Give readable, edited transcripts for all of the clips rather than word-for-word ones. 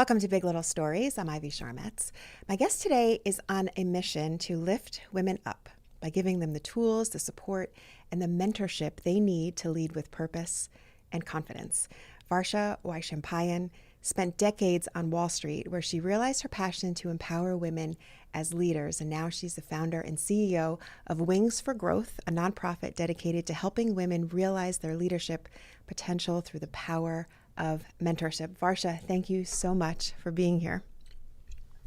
Welcome to Big Little Stories. I'm Ivy Sharmetz. My guest today is on a mission to lift women up by giving them the tools, the support, and the mentorship they need to lead with purpose and confidence. Varsha Waishampayan spent decades on Wall Street, where she realized her passion to empower women as leaders, and now she's the founder and CEO of Wings for Growth, a nonprofit dedicated to helping women realize their leadership potential through the power of mentorship. Varsha, thank you so much for being here.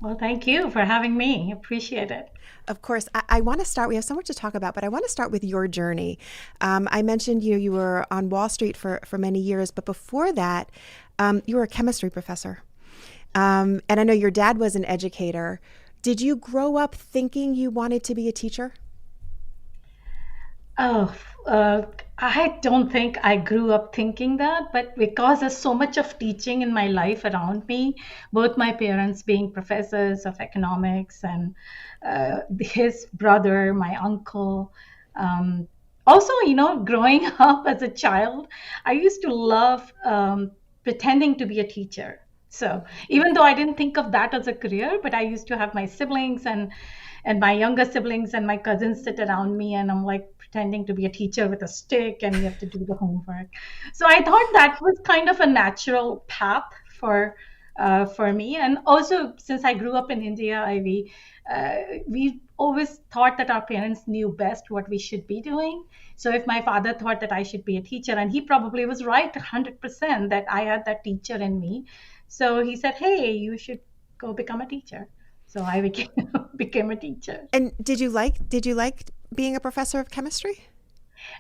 Well, thank you for having me. Appreciate it. Of course, I want to start. We have so much to talk about, but I want to start with your journey. I mentioned you were on Wall Street for many years, but before that, you were a chemistry professor. And I know your dad was an educator. Did you grow up thinking you wanted to be a teacher? Oh, I don't think I grew up thinking that, but because there's so much of teaching in my life around me, both my parents being professors of economics and his brother, my uncle. Um, Also, growing up as a child, I used to love pretending to be a teacher. So even though I didn't think of that as a career, but I used to have my siblings and my younger siblings and my cousins sit around me, and I'm like pretending to be a teacher with a stick, and you have to do the homework. So I thought that was kind of a natural path for me. And also, since I grew up in India, we always thought that our parents knew best what we should be doing. So if my father thought that I should be a teacher, and he probably was right 100% that I had that teacher in me, so he said, "Hey, you should go become a teacher." So I became became a teacher. And did you like being a professor of chemistry?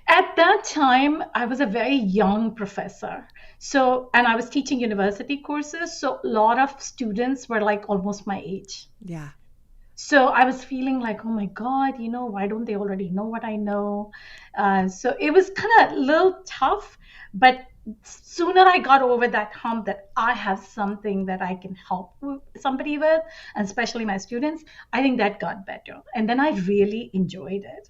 At that time, I was a very young professor. So, and I was teaching university courses. So a lot of students were like almost my age. Yeah. So I was feeling like, oh my God, why don't they already know what I know? So it was kind of a little tough, but sooner I got over that hump that I have something that I can help somebody with, and especially my students, I think that got better. And then I really enjoyed it.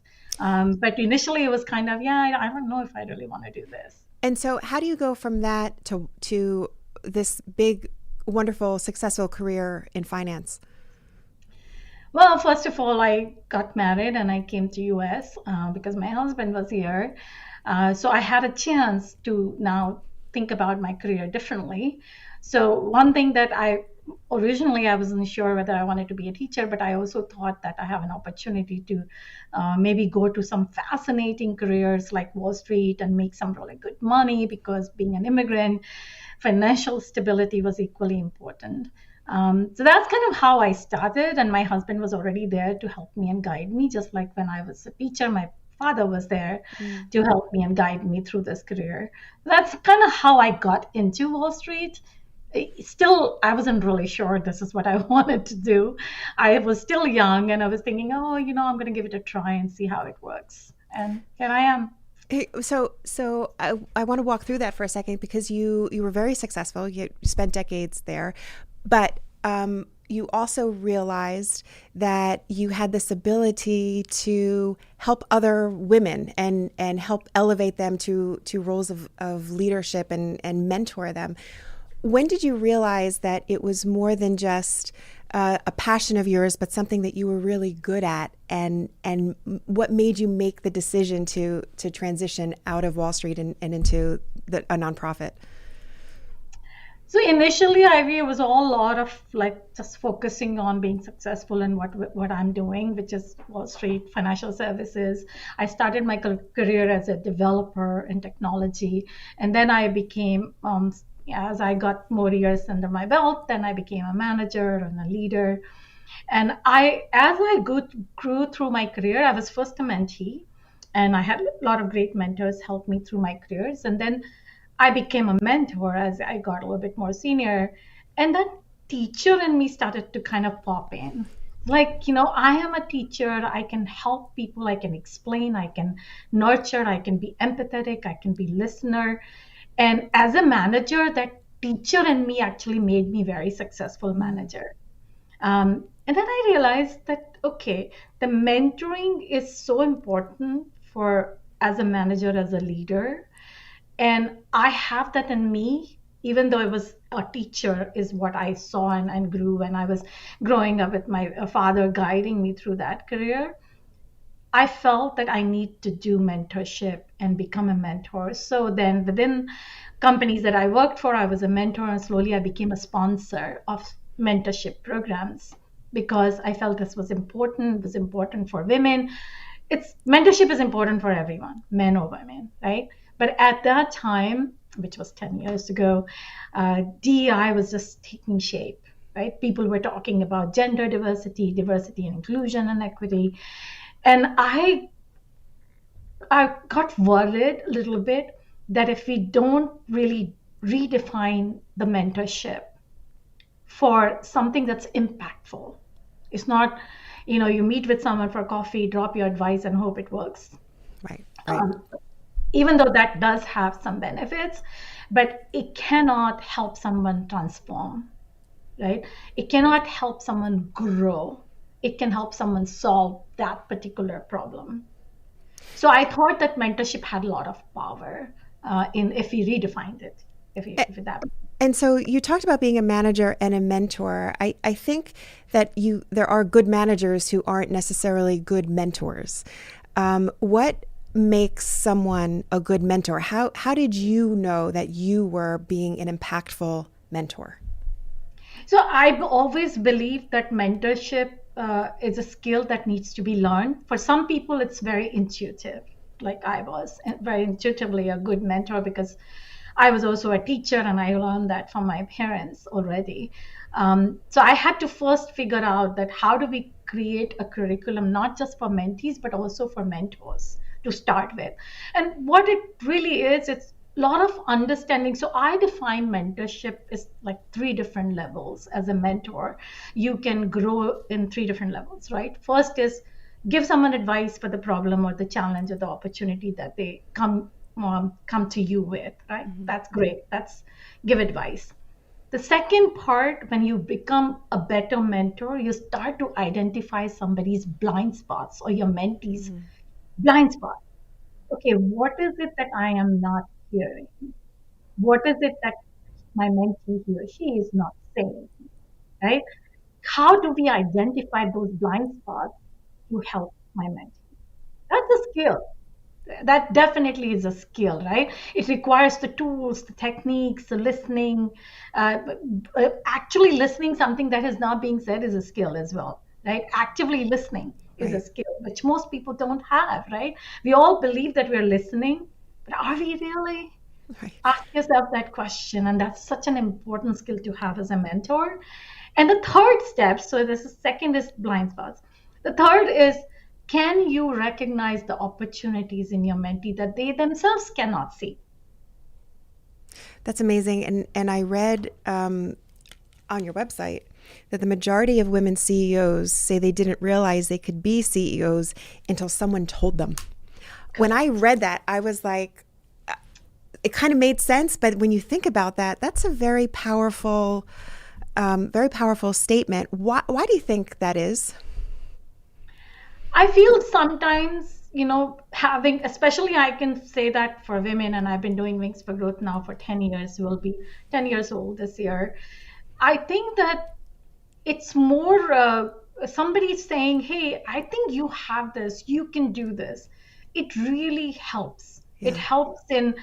But initially it was kind of, yeah, I don't know if I really want to do this. And so how do you go from that to this big, wonderful, successful career in finance? Well, first of all, I got married and I came to US because my husband was here. So I had a chance to now think about my career differently. So one thing that I originally I wasn't sure whether I wanted to be a teacher, but I also thought that I have an opportunity to maybe go to some fascinating careers like Wall Street and make some really good money, because being an immigrant, financial stability was equally important. So that's kind of how I started, and my husband was already there to help me and guide me, just like when I was a teacher, my father was there Mm. to help me and guide me through this career. That's kind of how I got into Wall Street. Still, I wasn't really sure this is what I wanted to do. I was still young and I was thinking, oh, I'm going to give it a try and see how it works. And here I am. Hey, so I want to walk through that for a second, because you were very successful. You spent decades there, but you also realized that you had this ability to help other women and help elevate them to roles of leadership and mentor them. When did you realize that it was more than just a passion of yours, but something that you were really good at? And what made you make the decision to transition out of Wall Street and into a nonprofit? So initially, Ivy, it was all a lot of like just focusing on being successful in what I'm doing, which is Wall Street financial services. I started my career as a developer in technology, and then I became, as I got more years under my belt, then I became a manager and a leader. And as I grew through my career, I was first a mentee, and I had a lot of great mentors help me through my careers. And then I became a mentor as I got a little bit more senior. And that teacher in me started to kind of pop in. Like, I am a teacher. I can help people. I can explain. I can nurture. I can be empathetic. I can be listener. And as a manager, that teacher in me actually made me very successful manager. And then I realized that, okay, the mentoring is so important for as a manager, as a leader. And I have that in me, even though a teacher is what I saw and grew when I was growing up with my father guiding me through that career. I felt that I need to do mentorship and become a mentor. So then within companies that I worked for, I was a mentor, and slowly I became a sponsor of mentorship programs because I felt this was important. It was important for women. It's mentorship is important for everyone, men or women, right? But at that time, which was 10 years ago, DEI was just taking shape, right? People were talking about gender diversity, diversity and inclusion and equity. And I got worried a little bit that if we don't really redefine the mentorship for something that's impactful, it's not, you meet with someone for coffee, drop your advice, and hope it works. Right, right. Um, Even though that does have some benefits, but it cannot help someone transform, right? It cannot help someone grow. It can help someone solve that particular problem. So I thought that mentorship had a lot of power in if we redefined it, if it that. And so you talked about being a manager and a mentor. I think that there are good managers who aren't necessarily good mentors. What makes someone a good mentor? How did you know that you were being an impactful mentor? So I've always believed that mentorship is a skill that needs to be learned. For some people, it's very intuitive. Like I was very intuitively a good mentor because I was also a teacher and I learned that from my parents already. So I had to first figure out that how do we create a curriculum not just for mentees but also for mentors to start with. And what it really is, it's a lot of understanding. So I define mentorship as like three different levels. As a mentor, you can grow in three different levels, right? First is give someone advice for the problem or the challenge or the opportunity that they come to you with, right? Mm-hmm. That's great. That's give advice. The second part, when you become a better mentor, you start to identify somebody's blind spots or your mentee's Mm-hmm. blind spot. Okay, what is it that I am not hearing? What is it that my mentee, he or she, is not saying? Right? How do we identify those blind spots to help my mentee? That's a skill. That definitely is a skill, right? It requires the tools, the techniques, the listening. uh, Actually listening something that is not being said is a skill as well, right? Actively listening is a Right, skill which most people don't have, right? We all believe that we're listening, but are we really? right. Ask yourself that question, and that's such an important skill to have as a mentor. And the third step, so this is second is blind spots. The third is, can you recognize the opportunities in your mentee that they themselves cannot see? That's amazing. And I read on your website that the majority of women CEOs say they didn't realize they could be CEOs until someone told them. When I read that, I was like, it kind of made sense. But when you think about that, that's a very powerful statement. Why do you think that is? I feel sometimes, having, especially I can say that for women, and I've been doing Wings for Growth now for 10 years, will be 10 years old this year. I think that it's more somebody saying, hey, I think you have this, you can do this. It really helps. It Yeah. helps in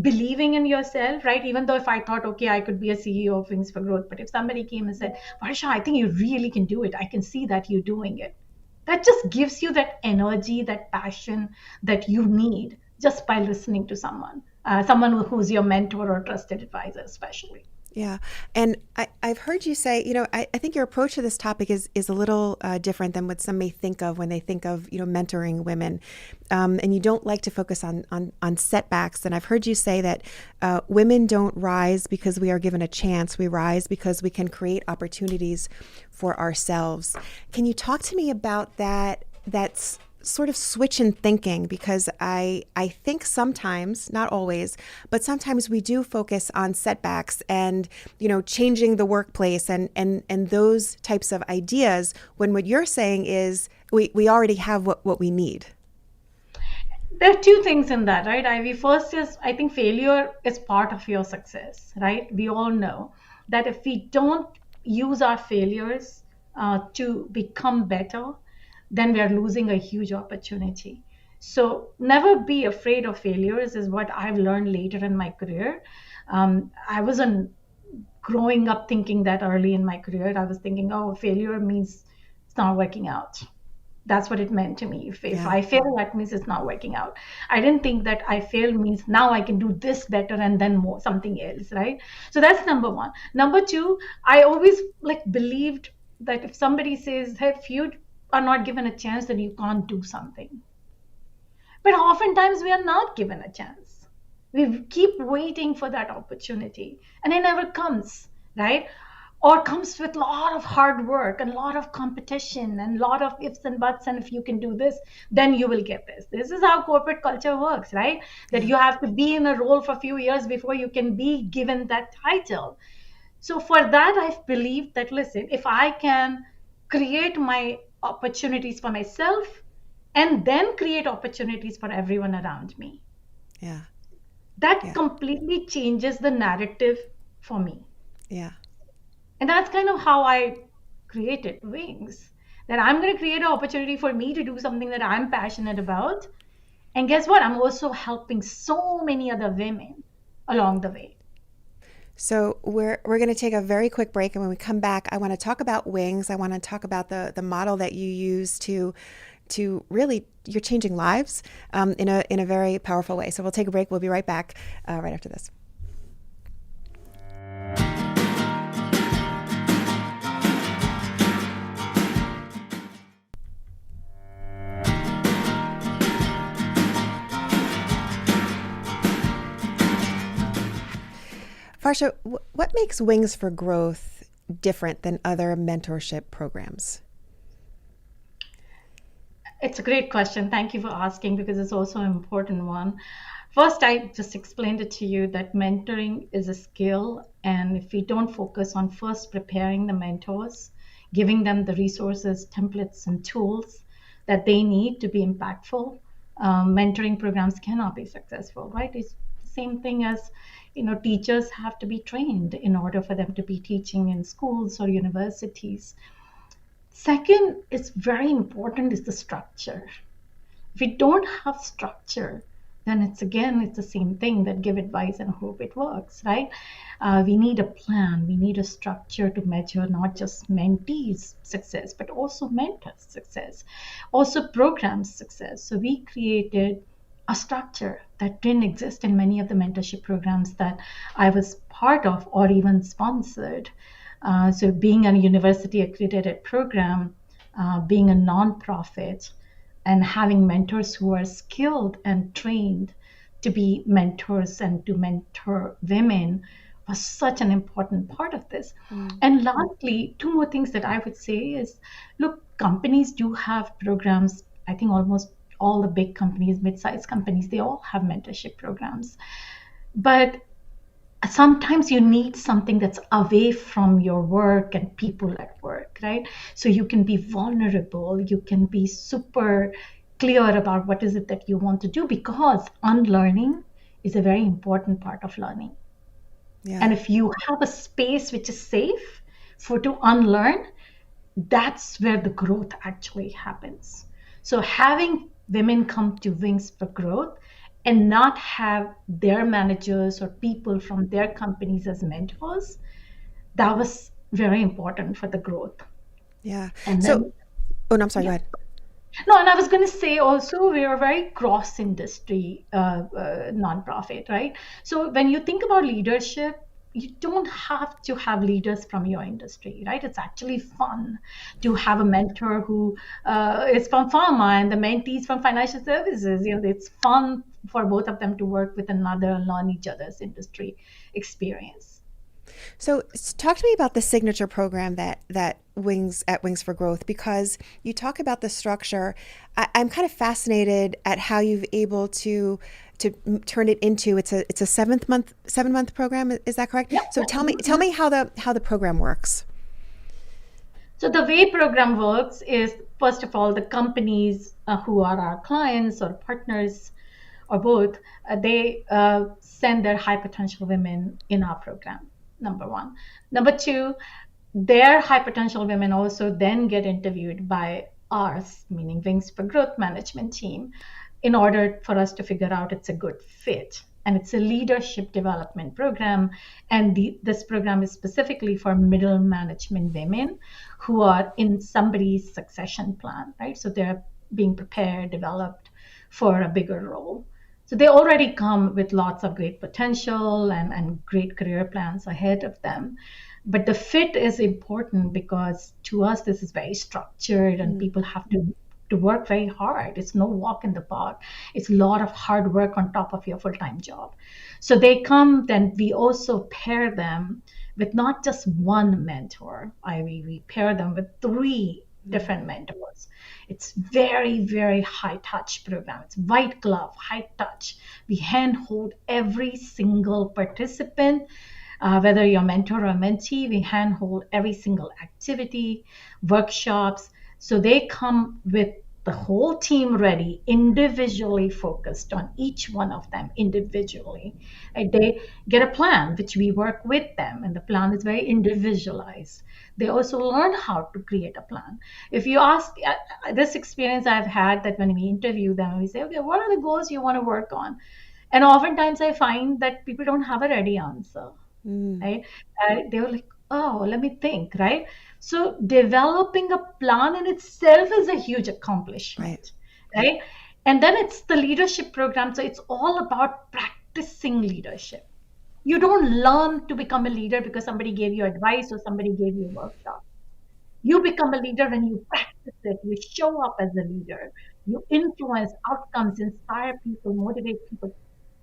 believing in yourself, right? Even though if I thought, okay, I could be a CEO of Wings for Growth, but if somebody came and said, Varsha, I think you really can do it, I can see that you're doing it, that just gives you that energy, that passion that you need just by listening to someone who's your mentor or trusted advisor, especially. Yeah. And I've heard you say, I think your approach to this topic is a little different than what some may think of when they think of, mentoring women. And you don't like to focus on setbacks. And I've heard you say that women don't rise because we are given a chance. We rise because we can create opportunities for ourselves. Can you talk to me about that's sort of switch in thinking, because I think sometimes, not always, but sometimes we do focus on setbacks and, changing the workplace and those types of ideas, when what you're saying is we already have what we need. There are two things in that, right, Ivy? First is, I think failure is part of your success, right? We all know. that if we don't use our failures to become better, then we are losing a huge opportunity. So never be afraid of failures is what I've learned later in my career. I wasn't growing up thinking that early in my career. I was thinking, oh, failure means it's not working out. That's what it meant to me. If Yeah. I fail, that means it's not working out. I didn't think that I failed means now I can do this better and then more something else, right? So that's number one. Number two, I always like believed that if somebody says, hey, if you are not given a chance, then you can't do something. But oftentimes we are not given a chance. We keep waiting for that opportunity and it never comes, right? Or comes with a lot of hard work and a lot of competition and a lot of ifs and buts. And if you can do this, then you will get this. This is how corporate culture works, right? That Yeah. you have to be in a role for a few years before you can be given that title. So for that, I've believed that, listen, if I can create my opportunities for myself and then create opportunities for everyone around me, Yeah. that Yeah. completely changes the narrative for me. Yeah. And that's kind of how I created Wings. That I'm going to create an opportunity for me to do something that I'm passionate about. And guess what? I'm also helping so many other women along the way. So we're going to take a very quick break, and when we come back, I want to talk about Wings. I want to talk about the model that you use to really you're changing lives in a very powerful way. So we'll take a break. We'll be right back right after this. Varsha, what makes Wings for Growth different than other mentorship programs? It's a great question. Thank you for asking because it's also an important one. First, I just explained it to you that mentoring is a skill. And if we don't focus on first preparing the mentors, giving them the resources, templates, and tools that they need to be impactful, mentoring programs cannot be successful, right? It's the same thing as teachers have to be trained in order for them to be teaching in schools or universities. Second is very important is the structure. If we don't have structure, then it's the same thing that give advice and hope it works, right? We need a plan, we need a structure to measure not just mentees success but also mentors success, also programs success. So we created a structure that didn't exist in many of the mentorship programs that I was part of or even sponsored. So being a university accredited program, being a nonprofit, and having mentors who are skilled and trained to be mentors and to mentor women was such an important part of this. Mm. And lastly, two more things that I would say is, look, companies do have programs. I think almost all the big companies, mid-sized companies, they all have mentorship programs. But sometimes you need something that's away from your work and people at work, right? So you can be vulnerable, you can be super clear about what is it that you want to do, because unlearning is a very important part of learning. Yeah. And if you have a space which is safe for to unlearn, that's where the growth actually happens. So having women come to Wings for Growth and not have their managers or people from their companies as mentors, that was very important for the growth. Yeah. And So, then, oh no, I'm sorry. Go yeah. ahead. No, and I was going to say also we are a very cross industry nonprofit, right? So when you think about leadership, you don't have to have leaders from your industry, right? It's actually fun to have a mentor who is from pharma and the mentees from financial services. It's fun for both of them to work with another and learn each other's industry experience. So, talk to me about the signature program that Wings for Growth, because you talk about the structure. I'm kind of fascinated at how you've able to turn it into it's a 7 month program. Is that correct? Yeah. So tell me how the program works. So the way program works is, first of all, the companies who are our clients or partners or both, they send their high potential women in our program. number one. Number two, their high potential women also then get interviewed by ours, meaning Wings for Growth management team, in order for us to figure out it's a good fit. And it's a leadership development program. And this program is specifically for middle management women who are in somebody's succession plan, right? So they're being prepared, developed for a bigger role. So they already come with lots of great potential and great career plans ahead of them. But the fit is important because to us, this is very structured and people have to work very hard. It's no walk in the park. It's a lot of hard work on top of your full-time job. So they come, then we also pair them with not just one mentor. We pair them with three different mentors. It's very, very high touch program. It's white glove, high touch. We handhold every single participant, whether you're mentor or mentee. We handhold every single activity, workshops. So they come with the whole team ready, individually focused on each one of them individually. Right? They get a plan, which we work with them, and the plan is very individualized. They also learn how to create a plan. If you ask, this experience I've had that when we interview them, we say, okay, what are the goals you want to work on? And oftentimes I find that people don't have a ready answer, right? They were like, oh, let me think, right? So developing a plan in itself is a huge accomplishment, right? And then it's the leadership program. So it's all about practicing leadership. You don't learn to become a leader because somebody gave you advice or somebody gave you a workshop. You become a leader when you practice it. You show up as a leader. You influence outcomes, inspire people, motivate people.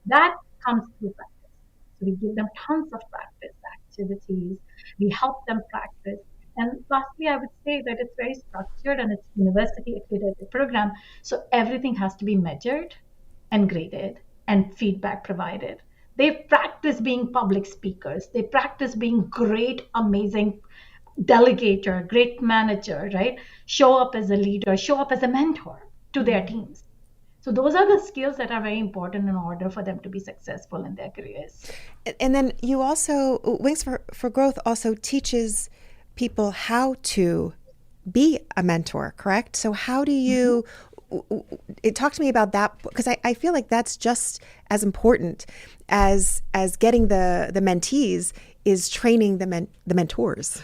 That comes through practice. So we give them tons of practice activities. We help them practice. And lastly, I would say that it's very structured and it's university accredited program. So everything has to be measured and graded and feedback provided. They practice being public speakers. They practice being great, amazing delegator, great manager, right? Show up as a leader, show up as a mentor to their teams. So those are the skills that are very important in order for them to be successful in their careers. And then you also, Wings for Growth also teaches people how to be a mentor, correct? So how do you, talk to me about that, because I feel like that's just as important as getting the mentees is training the mentors.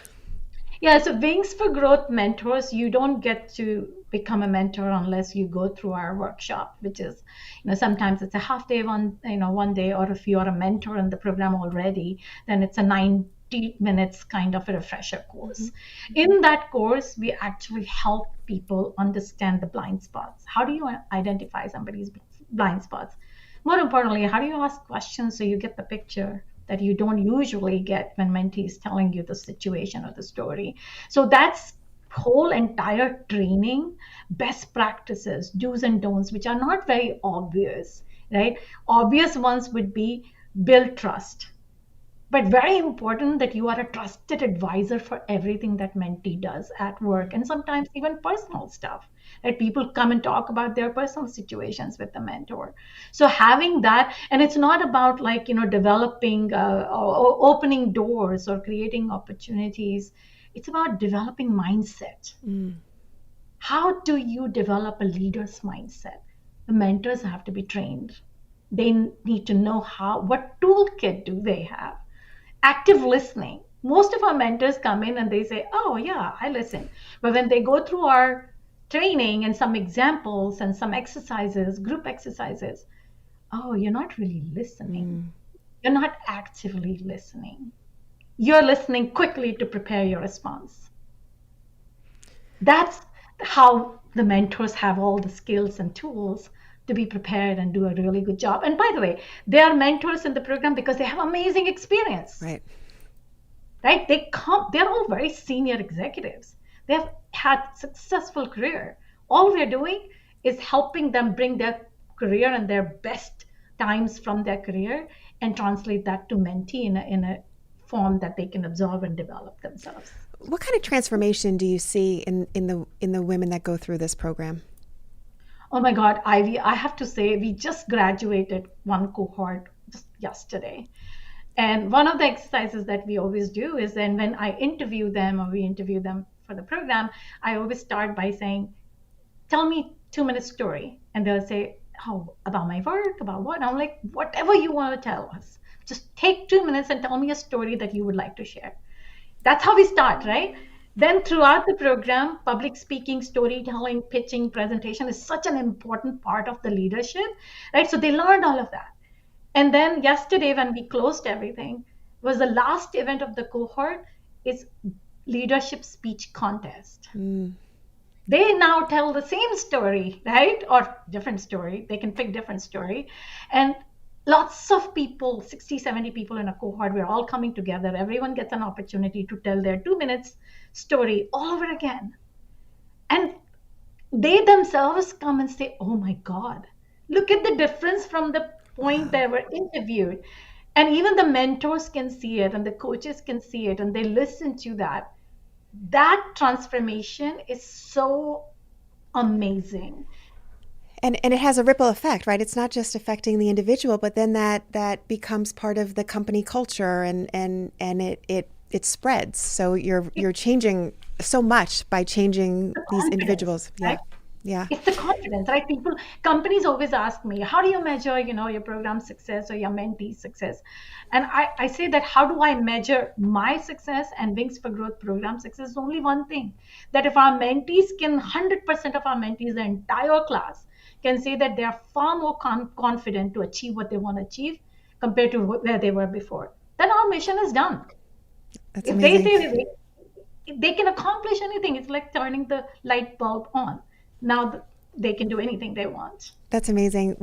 Yeah, so Wings for Growth mentors, you don't get to become a mentor unless you go through our workshop, which is, sometimes it's a half day, one day, or if you're a mentor in the program already, then it's a 90 minutes kind of a refresher course. In that course, we actually help people understand the blind spots. How do you identify somebody's blind spots? More importantly, how do you ask questions so you get the picture that you don't usually get when mentee is telling you the situation or the story? So that's whole entire training, best practices, do's and don'ts, which are not very obvious, right? Obvious ones would be build trust. But very important that you are a trusted advisor for everything that mentee does at work and sometimes even personal stuff. That people come and talk about their personal situations with the mentor. So having that, and it's not about developing or opening doors or creating opportunities. It's about developing mindset. How do you develop a leader's mindset? The mentors have to be trained. They need to know what toolkit do they have. Active listening. Most of our mentors come in and they say, oh yeah, I listen. But when they go through our training and some examples and some exercises, group exercises, oh, you're not really listening. You're not actively listening. You're listening quickly to prepare your response. That's how the mentors have all the skills and tools to be prepared and do a really good job. And by the way, they are mentors in the program because they have amazing experience. Right. They're all very senior executives. They have had successful career. All we're doing is helping them bring their career and their best times from their career and translate that to mentee in a form that they can absorb and develop themselves. What kind of transformation do you see in the women that go through this program? Oh my God, Ivy, I have to say, we just graduated one cohort just yesterday. And one of the exercises that we always do is then when I interview them or we interview them for the program, I always start by saying, tell me 2 minute story. And they'll say, oh, about my work, about what? And I'm like, whatever you want to tell us. Just take 2 minutes and tell me a story that you would like to share. That's how we start, right? Then throughout the program, public speaking, storytelling, pitching, presentation is such an important part of the leadership, right? So they learned all of that. And then yesterday, when we closed everything, was the last event of the cohort is leadership speech contest. They now tell the same story, right? Or different story. They can pick different story. And lots of people, 60, 70 people in a cohort, we're all coming together. Everyone gets an opportunity to tell their 2 minutes story all over again. And they themselves come and say, oh my God, look at the difference from the point they were interviewed. And even the mentors can see it and the coaches can see it and they listen to that. That transformation is so amazing. And it has a ripple effect, right? It's not just affecting the individual, but then that becomes part of the company culture, and it spreads. So you're changing so much by changing these individuals. Yeah. Right? Yeah. It's the confidence, right? Companies always ask me, how do you measure, your program success or your mentee success? And I say that, how do I measure my success and Wings for Growth program success? Is only one thing, that if our mentees can, 100% of our mentees, the entire class, can say that they are far more confident to achieve what they want to achieve compared to where they were before, then our mission is done. That's If amazing. they say they can accomplish anything, it's like turning the light bulb on. Now they can do anything they want. That's amazing.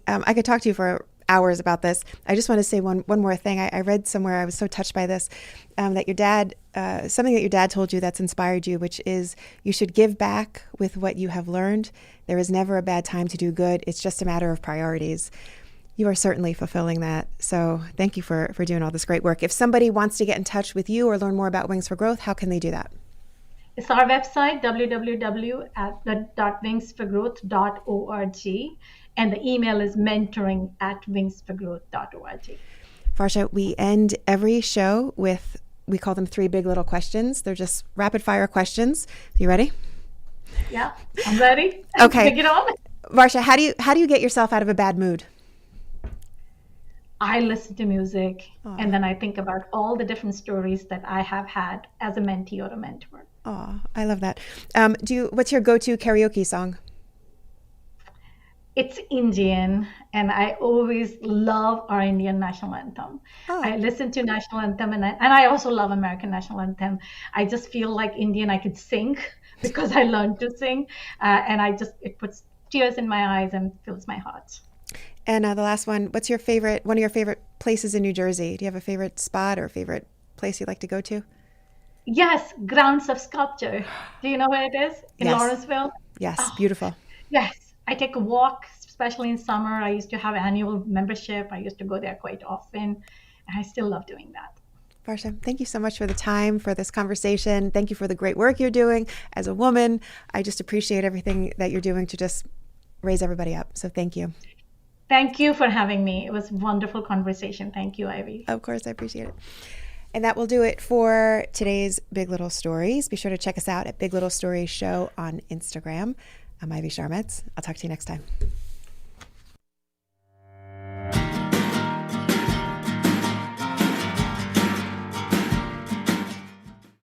I could talk to you for hours about this. I just want to say one more thing. I read somewhere, I was so touched by this, that your dad, something that your dad told you that's inspired you, which is you should give back with what you have learned. There is never a bad time to do good. It's just a matter of priorities. You are certainly fulfilling that. So thank you for doing all this great work. If somebody wants to get in touch with you or learn more about Wings for Growth, how can they do that? It's our website, www.wingsforgrowth.org. And the email is mentoring@wingsforgrowth.org. Varsha, we end every show with, we call them 3 big little questions. They're just rapid fire questions. You ready? Yeah, I'm ready. Okay. Take it on. Varsha, how do you get yourself out of a bad mood? I listen to music and then I think about all the different stories that I have had as a mentee or a mentor. Oh, I love that. What's your go-to karaoke song? It's Indian, and I always love our Indian national anthem. Oh. I listen to national anthem, and I also love American national anthem. I just feel like Indian, I could sing because I learned to sing, and it puts tears in my eyes and fills my heart. And the last one, what's one of your favorite places in New Jersey? Do you have a favorite spot or a favorite place you'd like to go to? Yes, Grounds of Sculpture. Do you know where it is? In Yes. Lawrenceville? Yes, Oh, beautiful. yes. I take a walk, especially in summer. I used to have annual membership. I used to go there quite often, and I still love doing that. Varsha, thank you so much for the time, for this conversation. Thank you for the great work you're doing as a woman. I just appreciate everything that you're doing to just raise everybody up. So thank you. Thank you for having me. It was a wonderful conversation. Thank you, Ivy. Of course, I appreciate it. And that will do it for today's Big Little Stories. Be sure to check us out at Big Little Stories Show on Instagram. I'm Ivy Sharmetz. I'll talk to you next time.